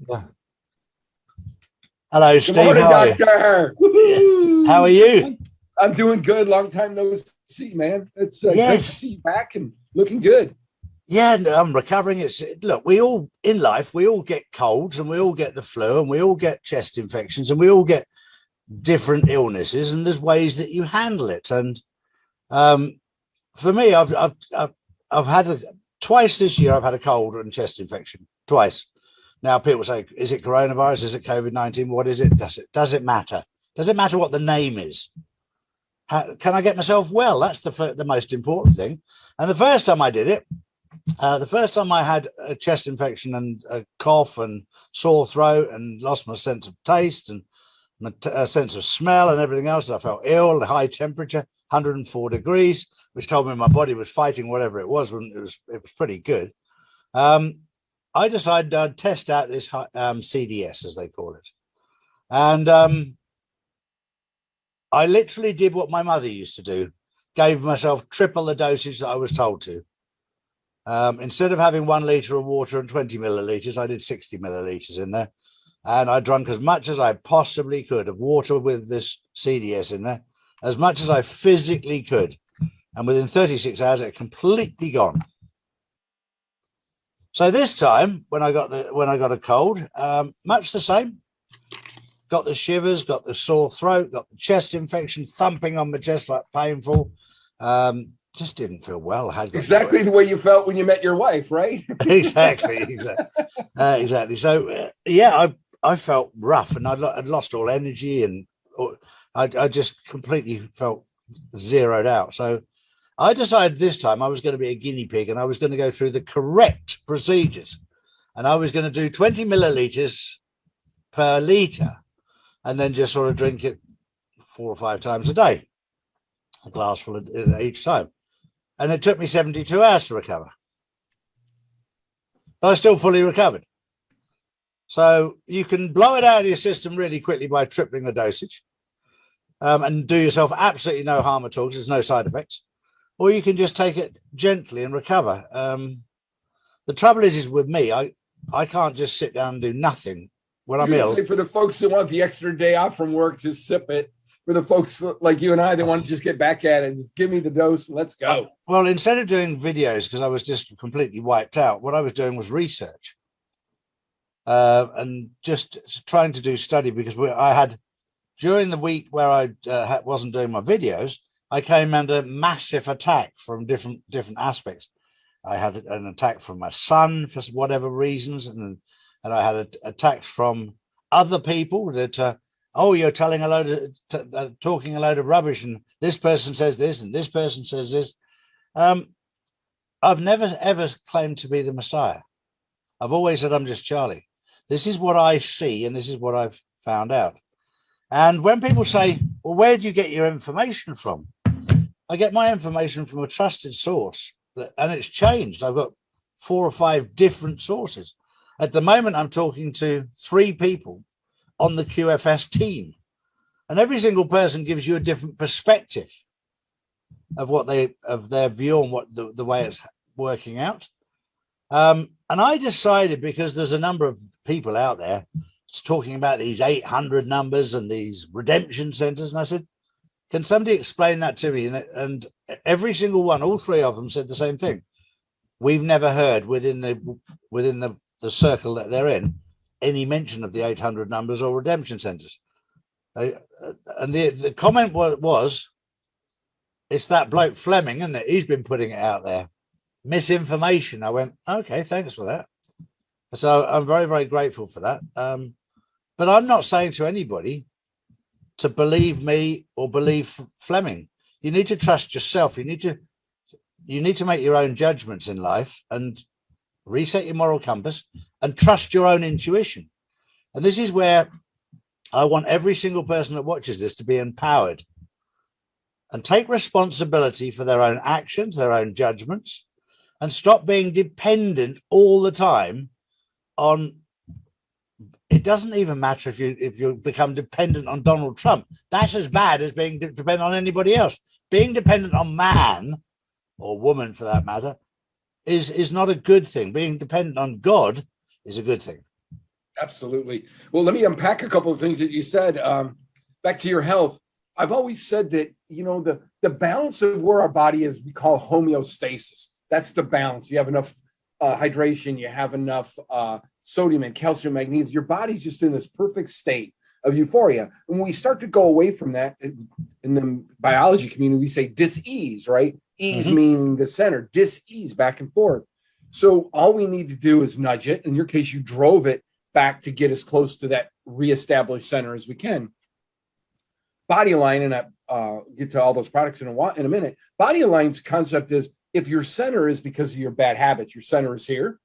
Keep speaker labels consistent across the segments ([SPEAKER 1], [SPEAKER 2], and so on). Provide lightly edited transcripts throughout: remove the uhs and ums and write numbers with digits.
[SPEAKER 1] Yeah. Hello,
[SPEAKER 2] Good
[SPEAKER 1] Steve.
[SPEAKER 2] morning,
[SPEAKER 1] How are you?
[SPEAKER 2] Doctor.
[SPEAKER 1] Yeah. How are you?
[SPEAKER 2] I'm doing good. Long time no see, man. It's great to
[SPEAKER 1] Yes.
[SPEAKER 2] see you back and looking good.
[SPEAKER 1] Yeah, no, I'm recovering. It's look, we all in life, we all get colds and we all get the flu and we all get chest infections and we all get different illnesses, and there's ways that you handle it. And um, for me, I've had twice this year. I've had a cold and chest infection twice. Now people say, is it coronavirus? Is it COVID-19? What is it? Does it matter? Does it matter what the name is? Can I get myself well? That's the most important thing. And the first time I did it, the first time I had a chest infection and a cough and sore throat and lost my sense of taste and my sense of smell and everything else. I felt ill and high temperature, 104 degrees, which told me my body was fighting whatever it was when it was pretty good. I decided I'd test out this CDS, as they call it. And I literally did what my mother used to do, gave myself triple the dosage that I was told to. Instead of having 1 litre of water and 20 millilitres, I did 60 millilitres in there. And I drank as much as I possibly could of water with this CDS in there, as much as I physically could. And within 36 hours, it had completely gone. So this time, when I got a cold, much the same. Got the shivers, got the sore throat, got the chest infection, thumping on my chest like painful. Just didn't feel well.
[SPEAKER 2] Exactly the way you felt when you met your wife, right?
[SPEAKER 1] exactly. So I felt rough, and I'd lost all energy, and I just completely felt zeroed out. So I decided this time I was going to be a guinea pig, and I was going to go through the correct procedures, and I was going to do 20 milliliters per liter, and then just sort of drink it 4 or 5 times a day, a glass full each time. And it took me 72 hours to recover. But I was still fully recovered. So you can blow it out of your system really quickly by tripling the dosage, and do yourself absolutely no harm at all because there's no side effects. Or you can just take it gently and recover. The trouble is with me, I can't just sit down and do nothing when I'm ill.
[SPEAKER 2] For the folks who want the extra day off from work, just sip it. For the folks like you and I that want to just get back at it, just give me the dose and let's go.
[SPEAKER 1] Well, instead of doing videos, because I was just completely wiped out, what I was doing was research and just trying to do study, because I had, during the week where I wasn't doing my videos, I came under massive attack from different aspects. I had an attack from my son for whatever reasons, and I had attacks from other people that, oh, you're telling talking a load of rubbish, and this person says this, and this person says this. I've never, ever claimed to be the Messiah. I've always said I'm just Charlie. This is what I see, and this is what I've found out. And when people say, well, where do you get your information from? I get my information from a trusted source, and it's changed. I've got 4 or 5 different sources. At the moment, I'm talking to 3 people on the QFS team, and every single person gives you a different perspective of their view on what the way it's working out. And I decided, because there's a number of people out there talking about these 800 numbers and these redemption centers, and I said, can somebody explain that to me? And every single one, all 3 of them, said the same thing. We've never heard within the circle that they're in any mention of the 800 numbers or redemption centers. And the comment was, it's that bloke Fleming, isn't it? He's been putting it out there. Misinformation. I went, okay, thanks for that. So I'm very, very grateful for that. But I'm not saying to anybody to believe me or believe Fleming. You need to trust yourself. You need to make your own judgments in life and reset your moral compass and trust your own intuition. And this is where I want every single person that watches this to be empowered and take responsibility for their own actions, their own judgments, and stop being dependent all the time on. It doesn't even matter if you become dependent on Donald Trump. That's as bad as being dependent on anybody else. Being dependent on man, or woman for that matter, is not a good thing. Being dependent on God is a good thing.
[SPEAKER 2] Absolutely. Well, let me unpack a couple of things that you said. Back to your health. I've always said that, the balance of where our body is, we call homeostasis. That's the balance. You have enough hydration, you have enough sodium and calcium, magnesium. Your body's just in this perfect state of euphoria. And when we start to go away from that, in the biology community, we say dis-ease, right? Ease meaning the center, dis-ease back and forth. So all we need to do is nudge it. In your case, you drove it back to get as close to that reestablished center as we can. Body Align, and I get to all those products in a minute. Body Align's concept is, if your center is because of your bad habits, your center is here,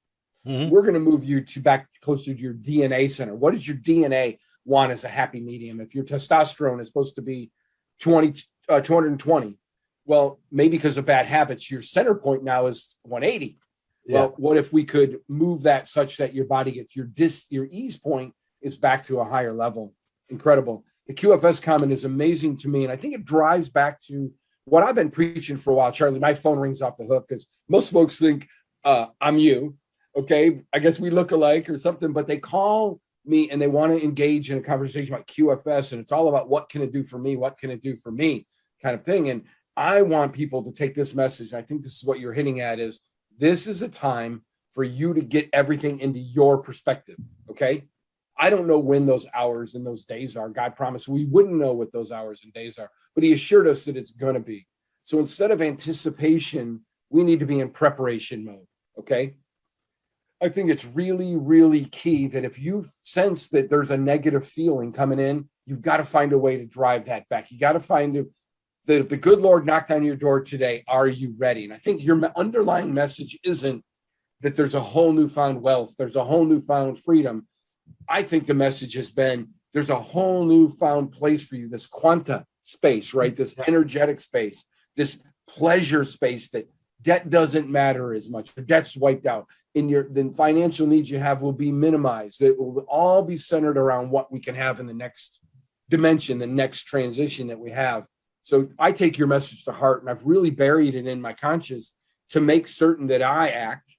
[SPEAKER 2] we're going to move you back closer to your DNA center. What does your DNA want as a happy medium? If your testosterone is supposed to be 220, well, maybe because of bad habits, your center point now is 180. Yeah. Well, what if we could move that such that your body gets your ease point is back to a higher level? Incredible. The QFS comment is amazing to me. And I think it drives back to what I've been preaching for a while. Charlie, my phone rings off the hook because most folks think I'm you. Okay. I guess we look alike or something, but they call me and they want to engage in a conversation about QFS. And it's all about what can it do for me? What can it do for me kind of thing. And I want people to take this message. And I think this is what you're hitting at is, this is a time for you to get everything into your perspective. Okay. I don't know when those hours and those days are. God promised we wouldn't know what those hours and days are, but he assured us that it's going to be. So instead of anticipation, we need to be in preparation mode. Okay. I think it's really, really key that if you sense that there's a negative feeling coming in, you've got to find a way to drive that back. You got to find that if the good Lord knocked on your door today, are you ready? And I think your underlying message isn't that there's a whole newfound wealth, there's a whole newfound freedom. I think the message has been, there's a whole newfound place for you, this quanta space, right? This energetic space, this pleasure space that debt doesn't matter as much. The debt's wiped out. The financial needs you have will be minimized. It will all be centered around what we can have in the next dimension, the next transition that we have. So I take your message to heart, and I've really buried it in my conscience to make certain that I act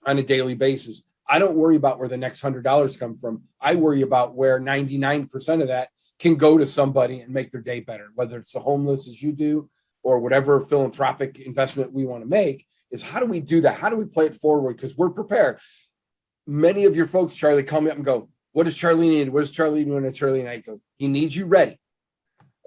[SPEAKER 2] on a daily basis. I don't worry about where the next $100 come from. I worry about where 99% of that can go to somebody and make their day better, whether it's the homeless as you do, or whatever philanthropic investment we want to make. Is how do we do that? How do we play it forward? Because we're prepared. Many of your folks, Charlie, call me up and go, what does Charlie need? What does Charlie do? And Charlie Knight goes, he needs you ready.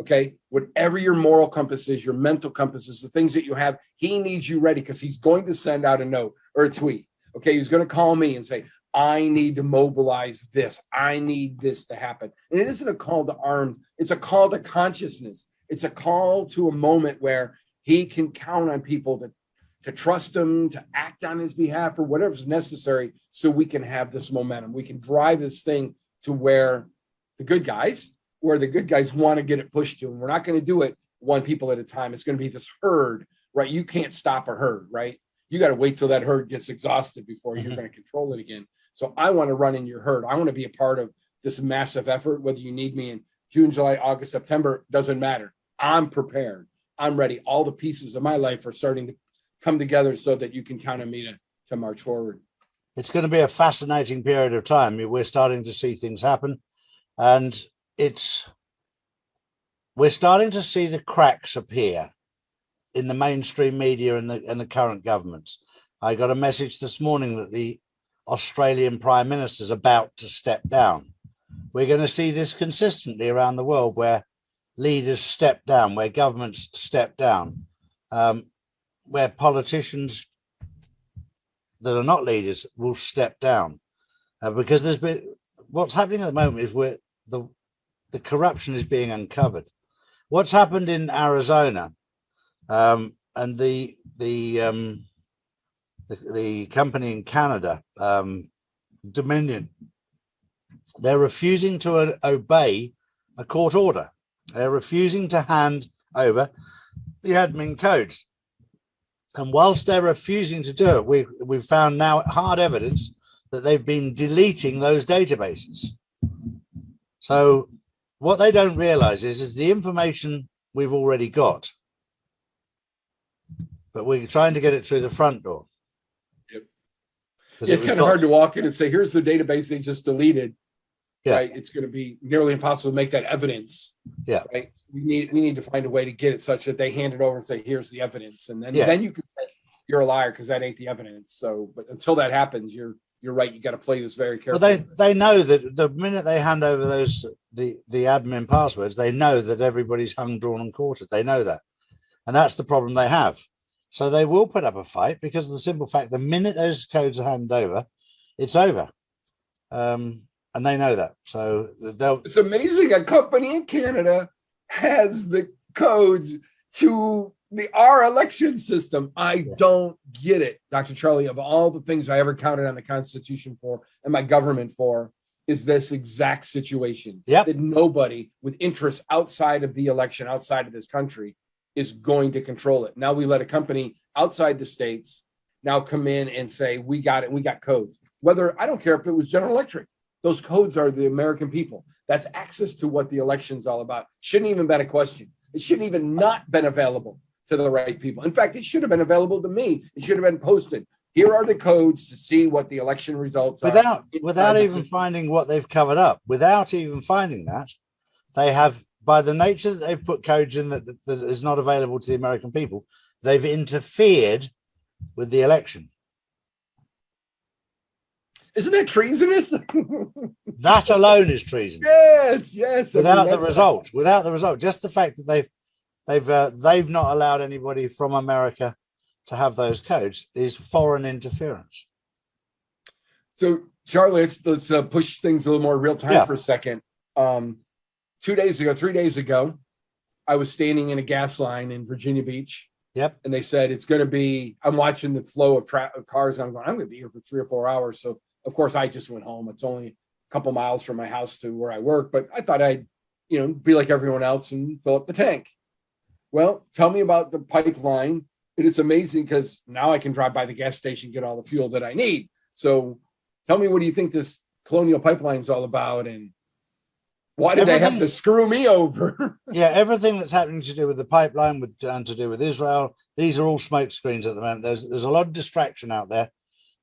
[SPEAKER 2] Okay, whatever your moral compass is, your mental compass is, the things that you have, he needs you ready because he's going to send out a note or a tweet. Okay, he's going to call me and say, I need to mobilize this. I need this to happen. And it isn't a call to arms. It's a call to consciousness. It's a call to a moment where he can count on people to trust him, to act on his behalf or whatever's necessary so we can have this momentum. We can drive this thing to where the good guys want to get it pushed to. And we're not going to do it one people at a time. It's going to be this herd, right? You can't stop a herd, right? You got to wait till that herd gets exhausted before you're going to control it again. So I want to run in your herd. I want to be a part of this massive effort, whether you need me in June, July, August, September, doesn't matter. I'm prepared. I'm ready. All the pieces of my life are starting to come together so that you can count on me to march forward.
[SPEAKER 1] It's going to be a fascinating period of time. We're starting to see things happen, and we're starting to see the cracks appear in the mainstream media and the current governments. I got a message this morning that the Australian Prime Minister is about to step down. We're going to see this consistently around the world, where leaders step down, where governments step down, where politicians that are not leaders will step down, because there's been, what's happening at the moment is where the corruption is being uncovered. What's happened in Arizona, and the company in Canada, Dominion, they're refusing to obey a court order. They're refusing to hand over the admin codes. And whilst they're refusing to do it, we've found now hard evidence that they've been deleting those databases. So what they don't realize is the information we've already got, but we're trying to get it through the front door.
[SPEAKER 2] Yep. It's kind of hard to walk in and say, here's the database they just deleted.
[SPEAKER 1] Yeah.
[SPEAKER 2] Right. It's going to be nearly impossible to make that evidence.
[SPEAKER 1] Yeah.
[SPEAKER 2] Right. We need to find a way to get it such that they hand it over and say, here's the evidence. And then you can say you're a liar because that ain't the evidence. So, but until that happens, you're right. You got to play this very carefully.
[SPEAKER 1] Well, they know that the minute they hand over the admin passwords, they know that everybody's hung, drawn, and quartered. They know that, and that's the problem they have. So they will put up a fight because of the simple fact the minute those codes are handed over, it's over, and they know that. So
[SPEAKER 2] it's amazing. A company in Canada has the codes to our election system. I don't get it, Dr. Charlie. Of all the things I ever counted on the Constitution for and my government for, is this exact situation. That nobody with interests outside of the election, outside of this country, is going to control it. Now we let a company outside the states now come in and say, we got it, we got codes. Whether, I don't care if it was General Electric, those codes are the American people. That's access to what the election's all about. Shouldn't even been a question. It shouldn't even not been available to the right people. In fact, it should have been available to me. It should have been posted. Here are the codes to see what the election results
[SPEAKER 1] are. Without even finding what they've covered up, without even finding that, they have, by the nature that they've put codes in that is not available to the American people, they've interfered with the election.
[SPEAKER 2] Isn't that treasonous?
[SPEAKER 1] That alone is treason.
[SPEAKER 2] Yes.
[SPEAKER 1] Without the result, just the fact that they've not allowed anybody from America to have those codes is foreign interference.
[SPEAKER 2] So, Charlie, let's push things a little more real time for a second. 3 days ago, I was standing in a gas line in Virginia Beach.
[SPEAKER 1] Yep.
[SPEAKER 2] And they said it's going to be. I'm watching the flow of cars. I'm going to be here for 3 or 4 hours. So, of course, I just went home. It's only a couple miles from my house to where I work, but I thought I'd, be like everyone else and fill up the tank. Well, tell me about the pipeline. It's amazing because now I can drive by the gas station, get all the fuel that I need. So tell me, what do you think this Colonial Pipeline is all about? And why did they have to screw me over?
[SPEAKER 1] Everything that's happening to do with the pipeline and to do with Israel, these are all smoke screens at the moment. There's a lot of distraction out there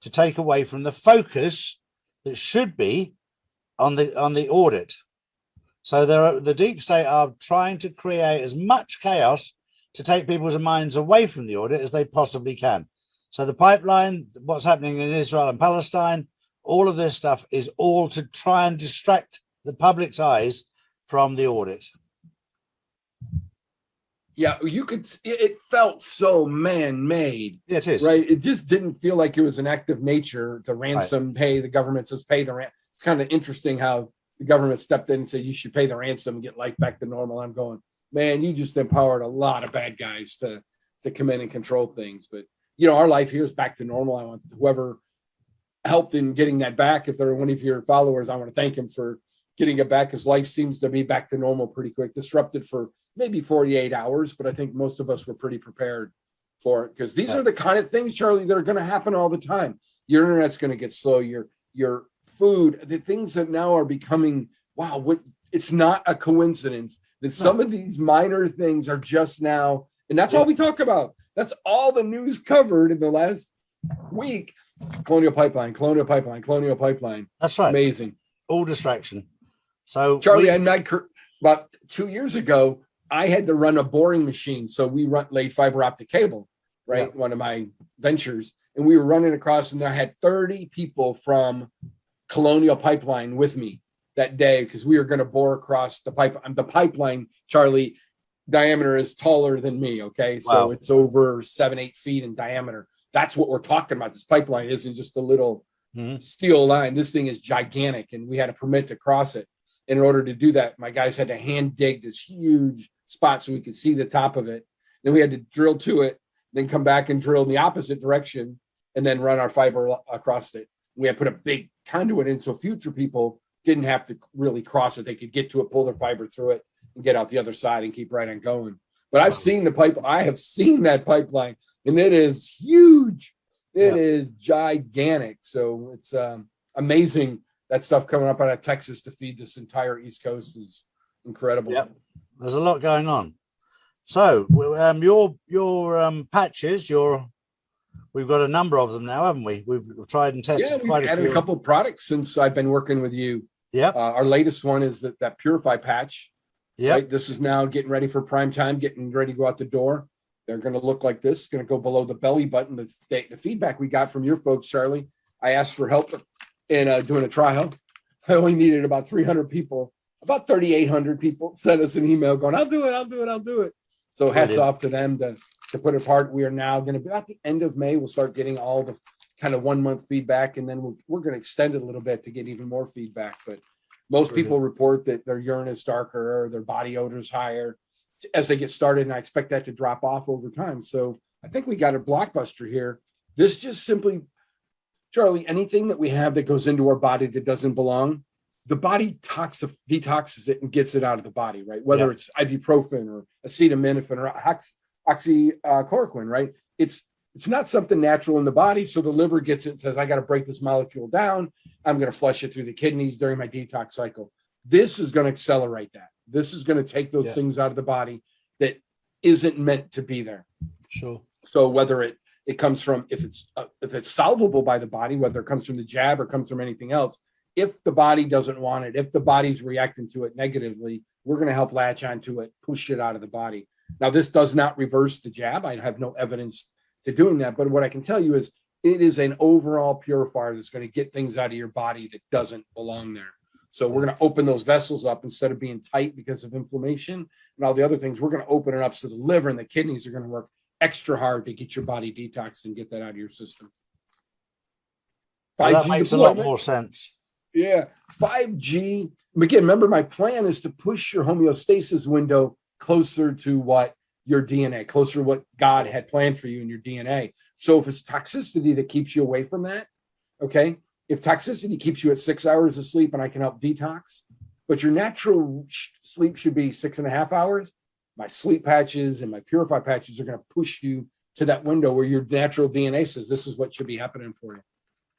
[SPEAKER 1] to take away from the focus that should be on the audit. So the deep state are trying to create as much chaos to take people's minds away from the audit as they possibly can. So the pipeline, what's happening in Israel and Palestine, all of this stuff is all to try and distract the public's eyes from the audit.
[SPEAKER 2] Yeah, it felt so man-made.
[SPEAKER 1] It is.
[SPEAKER 2] Right? It just didn't feel like it was an act of nature to ransom, pay. The government says pay the ransom. It's kind of interesting how the government stepped in and said, you should pay the ransom and get life back to normal. I'm going, man, you just empowered a lot of bad guys to come in and control things. But, our life here is back to normal. I want whoever helped in getting that back. If they're one of your followers, I want to thank him for getting it back, because life seems to be back to normal pretty quick. Disrupted for maybe 48 hours, but I think most of us were pretty prepared for it, because these are the kind of things, Charlie, that are going to happen all the time. Your internet's going to get slow. Your food, the things that now are becoming, it's not a coincidence that some of these minor things are just now, and that's all we talk about. That's all the news covered in the last week. Colonial Pipeline.
[SPEAKER 1] That's right.
[SPEAKER 2] Amazing.
[SPEAKER 1] All distraction. So
[SPEAKER 2] Charlie, about 2 years ago, I had to run a boring machine. So we laid fiber optic cable, right? Yeah. One of my ventures. And we were running across, and I had 30 people from Colonial Pipeline with me that day, because we were going to bore across the pipe. The pipeline, Charlie, diameter is taller than me. Okay. So it's over 7-8 feet in diameter. That's what we're talking about. This pipeline isn't just a little steel line. This thing is gigantic, and we had a permit to cross it. And in order to do that, my guys had to hand dig this huge spot so we could see the top of it. Then we had to drill to it, then come back and drill in the opposite direction, and then run our fiber across it. We had put a big conduit in so future people didn't have to really cross it. They could get to it, pull their fiber through it, and get out the other side and keep right on going. But I've seen the pipe. I have seen that pipeline, and it is huge. It is gigantic. So it's amazing. That stuff coming up out of Texas to feed this entire East Coast is incredible.
[SPEAKER 1] Yeah, there's a lot going on. So your patches, your we've got a number of them now, haven't we? We've tried and tested
[SPEAKER 2] We've
[SPEAKER 1] quite a
[SPEAKER 2] added
[SPEAKER 1] few.
[SPEAKER 2] a couple of products since I've been working with you.
[SPEAKER 1] Yeah.
[SPEAKER 2] Our latest one is that Purify patch.
[SPEAKER 1] Yeah.
[SPEAKER 2] Right. This is now getting ready for prime time, getting ready to go out the door. They're going to look like this, going to go below the belly button. The feedback we got from your folks, Charlie, I asked for help in doing a trial. I only needed about 300 people. About 3,800 people sent us an email going, I'll do it. So hats off to them to put it apart. We are now going to be at the end of May. We'll start getting all the kind of 1 month feedback, and then we're going to extend it a little bit to get even more feedback. But most people report that their urine is darker or their body odor is higher as they get started. And I expect that to drop off over time. So I think we got a blockbuster here. This just simply, Charlie, anything that we have that goes into our body that doesn't belong, the body detoxes it and gets it out of the body, right? Whether it's ibuprofen or acetaminophen or oxychloroquine, right? It's not something natural in the body. So the liver gets it and says, I got to break this molecule down. I'm going to flush it through the kidneys during my detox cycle. This is going to accelerate that. This is going to take those things out of the body that isn't meant to be there.
[SPEAKER 1] Sure.
[SPEAKER 2] So whether it comes from, if it's solvable by the body, whether it comes from the jab or comes from anything else, if the body doesn't want it, if the body's reacting to it negatively, we're going to help latch onto it, push it out of the body. Now, this does not reverse the jab. I have no evidence to doing that. But what I can tell you is it is an overall purifier that's going to get things out of your body that doesn't belong there. So we're going to open those vessels up instead of being tight because of inflammation and all the other things. We're going to open it up so the liver and the kidneys are going to work extra hard to get your body detoxed and get that out of your system.
[SPEAKER 1] 5G that makes a lot more sense.
[SPEAKER 2] Yeah. 5G. Again, remember, my plan is to push your homeostasis window closer to what your DNA, closer to what God had planned for you in your DNA. So if it's toxicity that keeps you away from that, okay, if toxicity keeps you at 6 hours of sleep and I can help detox, but your natural sleep should be 6.5 hours, my sleep patches and my Purify patches are going to push you to that window where your natural DNA says this is what should be happening for you.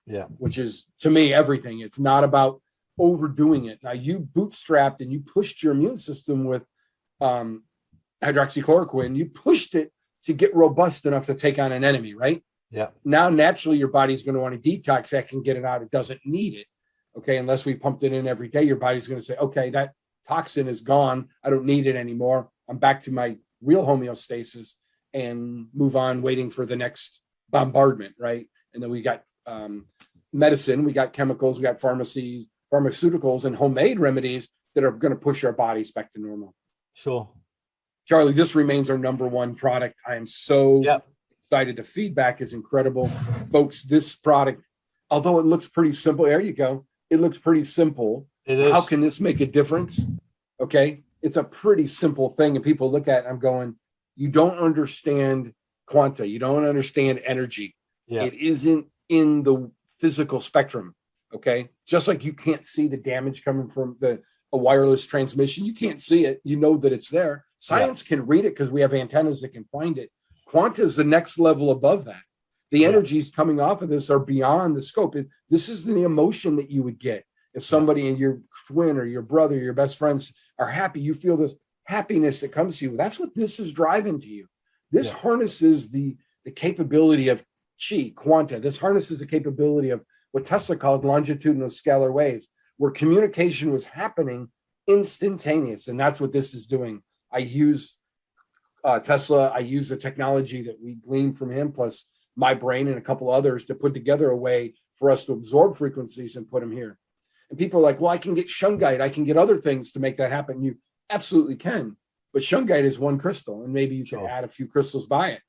[SPEAKER 1] Yeah.
[SPEAKER 2] Which is, to me, everything. It's not about overdoing it. Now, you bootstrapped and you pushed your immune system with hydroxychloroquine. You pushed it to get robust enough to take on an enemy, right?
[SPEAKER 1] Yeah.
[SPEAKER 2] Now, naturally, your body's going to want to detox that, can get it out. It doesn't need it. Okay. Unless we pumped it in every day, your body's going to say, okay, that toxin is gone. I don't need it anymore. I'm back to my real homeostasis and move on, waiting for the next bombardment, right? And then we got medicine, we got chemicals, we got pharmaceuticals, and homemade remedies that are going to push our bodies back to normal.
[SPEAKER 1] Sure.
[SPEAKER 2] Charlie, this remains our number one product. I am so excited. The feedback is incredible. Folks, this product, although it looks pretty simple, there you go. It looks pretty simple.
[SPEAKER 1] It is.
[SPEAKER 2] How can this make a difference? Okay. It's a pretty simple thing. And people look at it and I'm going, you don't understand quanta. You don't understand energy.
[SPEAKER 1] Yeah.
[SPEAKER 2] It isn't in the physical spectrum. Okay. Just like you can't see the damage coming from a wireless transmission. You can't see it. You know that it's there. Science can read it because we have antennas that can find it. Quanta is the next level above that. The energies coming off of this are beyond the scope. This is the emotion that you would get if somebody in your twin or your brother, your best friends are happy. You feel this happiness that comes to you. That's what this is driving to you. This harnesses the capability of chi, quanta. This harnesses the capability of what Tesla called longitudinal scalar waves, where communication was happening instantaneous. And that's what this is doing. I use Tesla. I use the technology that we gleaned from him, plus my brain and a couple others, to put together a way for us to absorb frequencies and put them here. And people are like, well, I can get shungite. I can get other things to make that happen. You absolutely can. But shungite is one crystal, and maybe you can add a few crystals by it.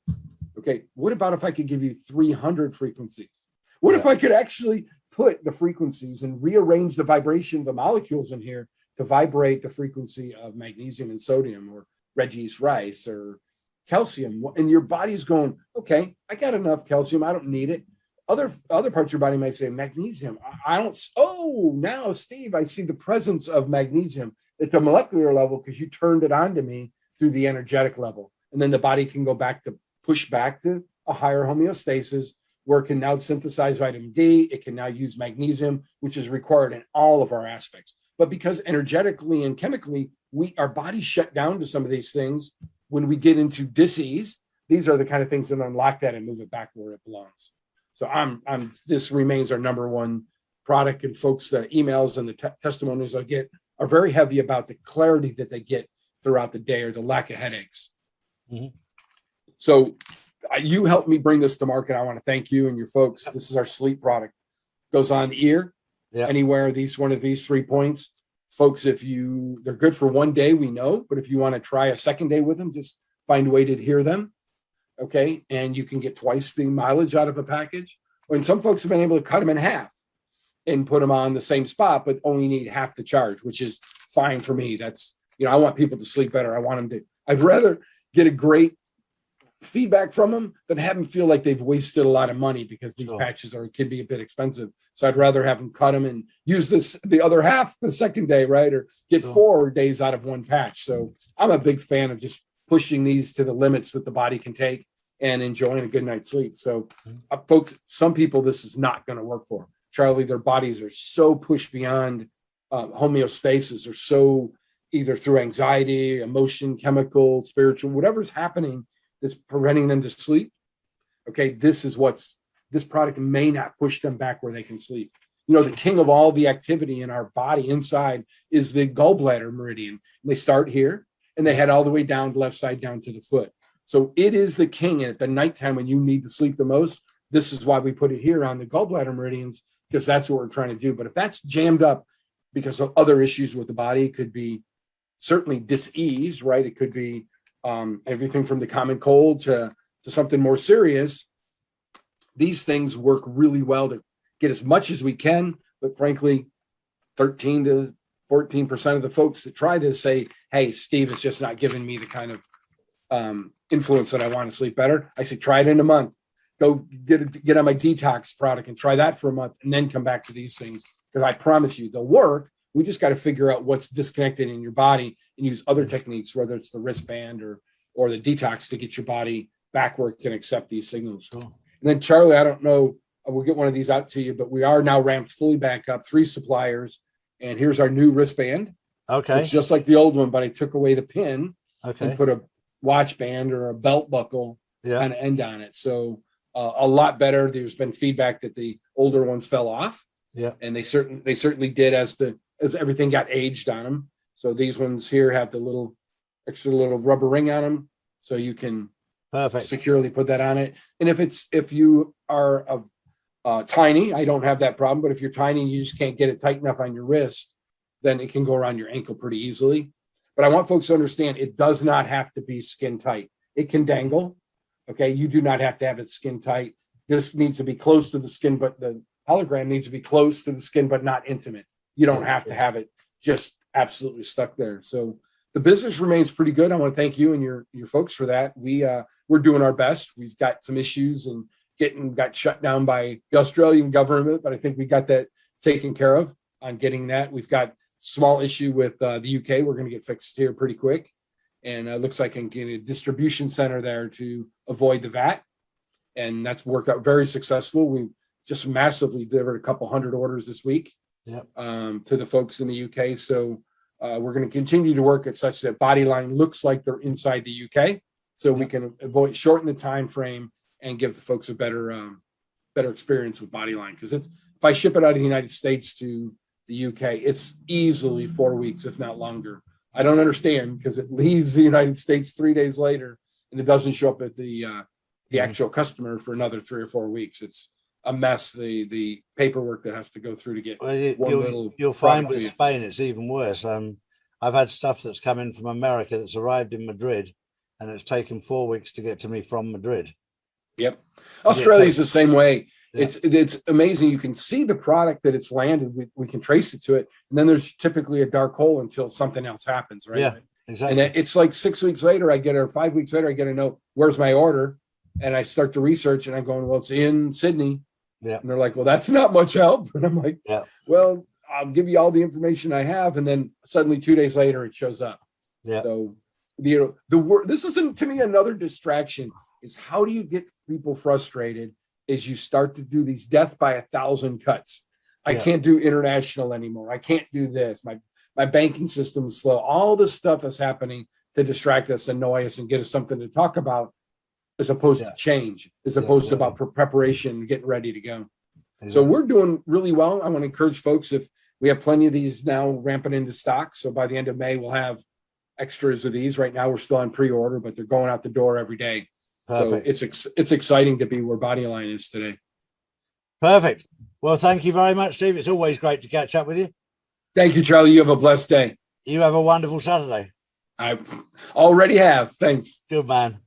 [SPEAKER 2] Okay. What about if I could give you 300 frequencies? What if I could actually put the frequencies and rearrange the vibration of the molecules in here to vibrate the frequency of magnesium and sodium, or red yeast rice, or calcium? And your body's going, okay, I got enough calcium. I don't need it. Other parts of your body might say magnesium. I don't. Oh, now, Steve, I see the presence of magnesium at the molecular level because you turned it on to me through the energetic level. And then the body can go back to push back to a higher homeostasis, where it can now synthesize vitamin D. It can now use magnesium, which is required in all of our aspects. But because energetically and chemically, our bodies shut down to some of these things when we get into disease, these are the kind of things that unlock that and move it back where it belongs. So this remains our number one product, and folks, the emails and the testimonies I get are very heavy about the clarity that they get throughout the day or the lack of headaches.
[SPEAKER 1] Mm-hmm.
[SPEAKER 2] So you helped me bring this to market. I want to thank you and your folks. This is our sleep product. Goes on the ear, anywhere, one of these 3 points. Folks, they're good for one day, we know, but if you want to try a second day with them, just find a way to adhere them. Okay. And you can get twice the mileage out of a package. And some folks have been able to cut them in half and put them on the same spot, but only need half the charge, which is fine for me. That's, I want people to sleep better. I'd rather get a great feedback from them than have them feel like they've wasted a lot of money, because these patches can be a bit expensive. So I'd rather have them cut them and use the other half the second day, right? Or get 4 days out of one patch. So I'm a big fan of just pushing these to the limits that the body can take and enjoying a good night's sleep. So folks, some people, this is not going to work for. Charlie, their bodies are so pushed beyond homeostasis, or so either through anxiety, emotion, chemical, spiritual, whatever's happening that's preventing them to sleep. Okay, this product may not push them back where they can sleep. The king of all the activity in our body inside is the gallbladder meridian. And they start here and they head all the way down the left side down to the foot. So it is the king. And at the nighttime when you need to sleep the most, this is why we put it here on the gallbladder meridians, because that's what we're trying to do. But if that's jammed up because of other issues with the body, it could be certainly dis-ease, right? It could be everything from the common cold to something more serious. These things work really well to get as much as we can, but frankly, 13 to 14% of the folks that try this say, hey, Steve, it's just not giving me the kind of influence that I want to sleep better. I say, try it in a month. Go get on my detox product and try that for a month, and then come back to these things, because I promise you they'll work. We just got to figure out what's disconnected in your body and use other techniques, whether it's the wristband or the detox, to get your body back where it can accept these signals. Sure. And then Charlie, I don't know, we'll get one of these out to you, but we are now ramped fully back up, 3 suppliers. And here's our new wristband.
[SPEAKER 1] Okay.
[SPEAKER 2] It's just like the old one, but I took away the pin
[SPEAKER 1] and
[SPEAKER 2] put a watch band or a belt buckle kind of end on it. So a lot better. There's been feedback that the older ones fell off.
[SPEAKER 1] Yeah.
[SPEAKER 2] And they certainly did as everything got aged on them. So these ones here have the extra little rubber ring on them, so you can securely put that on it. And if you are tiny, I don't have that problem, but if you're tiny and you just can't get it tight enough on your wrist, then it can go around your ankle pretty easily. But I want folks to understand, it does not have to be skin tight. It can dangle. Okay. You do not have to have it skin tight. This needs to be close to the skin, but the hologram needs to be close to the skin, but not intimate. You don't have to have it just absolutely stuck there. So the business remains pretty good. I want to thank you and your folks for that. We're doing our best. We've got some issues and got shut down by the Australian government, but I think we got that taken care of on getting that. We've got small issue with the UK. We're going to get fixed here pretty quick. And it looks like I can get a distribution center there to avoid the VAT. And that's worked out very successful. We just massively delivered a couple hundred orders this week to the folks in the UK. So we're going to continue to work at such that Bodyline looks like they're inside the UK. So we can shorten the time frame and give the folks a better experience with Bodyline. Because if I ship it out of the United States to the UK, it's easily 4 weeks, if not longer. I don't understand, because it leaves the United States 3 days later and it doesn't show up at the actual customer for another 3 or 4 weeks. It's a mess. The paperwork that has to go through to get
[SPEAKER 1] you'll find with Spain it's even worse. I've had stuff that's come in from America that's arrived in Madrid, and it's taken 4 weeks to get to me from Madrid.
[SPEAKER 2] Yep. Australia's the same way. Yeah. It's amazing. You can see the product that it's landed. We can trace it to it. And then there's typically a dark hole until something else happens, right?
[SPEAKER 1] Yeah, exactly.
[SPEAKER 2] And it's like 6 weeks later, 5 weeks later, I get a note, where's my order? And I start to research and I'm going, well, it's in Sydney.
[SPEAKER 1] Yeah.
[SPEAKER 2] And they're like, well, that's not much help. And I'm like, well, I'll give you all the information I have. And then suddenly 2 days later, it shows up.
[SPEAKER 1] Yeah.
[SPEAKER 2] So, this is to me another distraction, is how do you get people frustrated as you start to do these death by 1,000 cuts? I can't do international anymore. I can't do this. My banking system is slow. All the stuff that's happening to distract us, annoy us, and get us something to talk about. as opposed
[SPEAKER 1] Yeah.
[SPEAKER 2] to change, as
[SPEAKER 1] Yeah,
[SPEAKER 2] opposed to
[SPEAKER 1] exactly.
[SPEAKER 2] about preparation, getting ready to go. So
[SPEAKER 1] Exactly.
[SPEAKER 2] we're doing really well. I want to encourage folks, if we have plenty of these now ramping into stock. So by the end of May, we'll have extras of these. Right now, we're still on pre-order, but they're going out the door every day.
[SPEAKER 1] Perfect.
[SPEAKER 2] So it's exciting to be where Bodyline is today.
[SPEAKER 1] Perfect. Well, thank you very much, Steve. It's always great to catch up with you.
[SPEAKER 2] Thank you, Charlie. You have a blessed day.
[SPEAKER 1] You have a wonderful Saturday.
[SPEAKER 2] I already have. Thanks.
[SPEAKER 1] Good man.